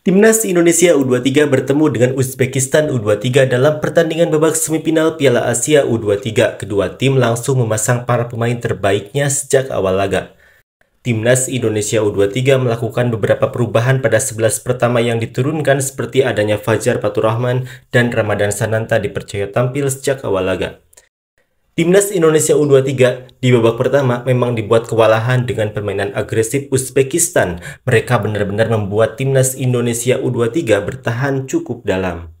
Timnas Indonesia U23 bertemu dengan Uzbekistan U23 dalam pertandingan babak semifinal Piala Asia U23. Kedua tim langsung memasang para pemain terbaiknya sejak awal laga. Timnas Indonesia U23 melakukan beberapa perubahan pada 11 pertama yang diturunkan seperti adanya Fajar Faturrahman dan Ramadan Sananta dipercaya tampil sejak awal laga. Timnas Indonesia U23 di babak pertama memang dibuat kewalahan dengan permainan agresif Uzbekistan. Mereka benar-benar membuat Timnas Indonesia U23 bertahan cukup dalam.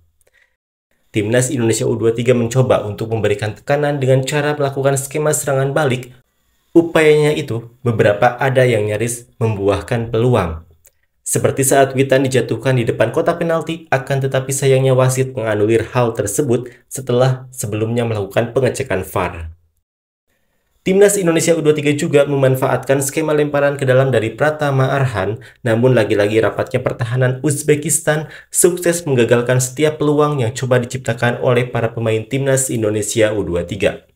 Timnas Indonesia U23 mencoba untuk memberikan tekanan dengan cara melakukan skema serangan balik. Upayanya itu beberapa ada yang nyaris membuahkan peluang. Seperti saat Witan dijatuhkan di depan kotak penalti, akan tetapi sayangnya wasit menganulir hal tersebut setelah sebelumnya melakukan pengecekan VAR. Timnas Indonesia U23 juga memanfaatkan skema lemparan ke dalam dari Pratama Arhan, namun lagi-lagi rapatnya pertahanan Uzbekistan sukses menggagalkan setiap peluang yang coba diciptakan oleh para pemain Timnas Indonesia U23.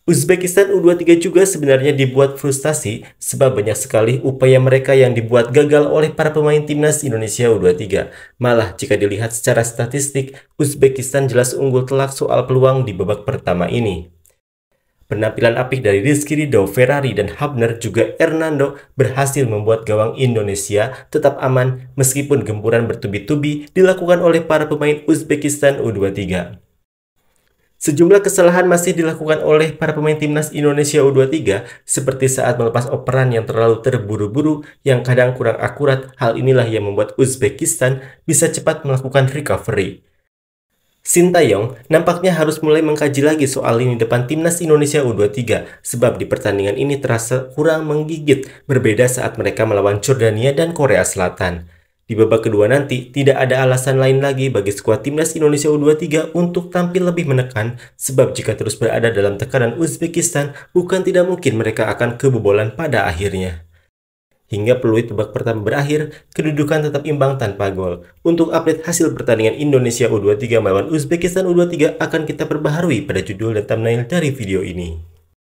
Uzbekistan U23 juga sebenarnya dibuat frustasi sebab banyak sekali upaya mereka yang dibuat gagal oleh para pemain Timnas Indonesia U23. Malah jika dilihat secara statistik, Uzbekistan jelas unggul telak soal peluang di babak pertama ini. Penampilan apik dari Rizky Ridho, Ferrari, dan Hubner juga Hernando berhasil membuat gawang Indonesia tetap aman meskipun gempuran bertubi-tubi dilakukan oleh para pemain Uzbekistan U23. Sejumlah kesalahan masih dilakukan oleh para pemain Timnas Indonesia U23 seperti saat melepas operan yang terlalu terburu-buru yang kadang kurang akurat. Hal inilah yang membuat Uzbekistan bisa cepat melakukan recovery. Sintayong nampaknya harus mulai mengkaji lagi soal lini depan Timnas Indonesia U23 sebab di pertandingan ini terasa kurang menggigit, berbeda saat mereka melawan Jordania dan Korea Selatan. Di babak kedua nanti, tidak ada alasan lain lagi bagi skuad Timnas Indonesia U23 untuk tampil lebih menekan, sebab jika terus berada dalam tekanan Uzbekistan, bukan tidak mungkin mereka akan kebobolan pada akhirnya. Hingga peluit babak pertama berakhir, kedudukan tetap imbang tanpa gol. Untuk update hasil pertandingan Indonesia U23 melawan Uzbekistan U23 akan kita perbaharui pada judul dan thumbnail dari video ini.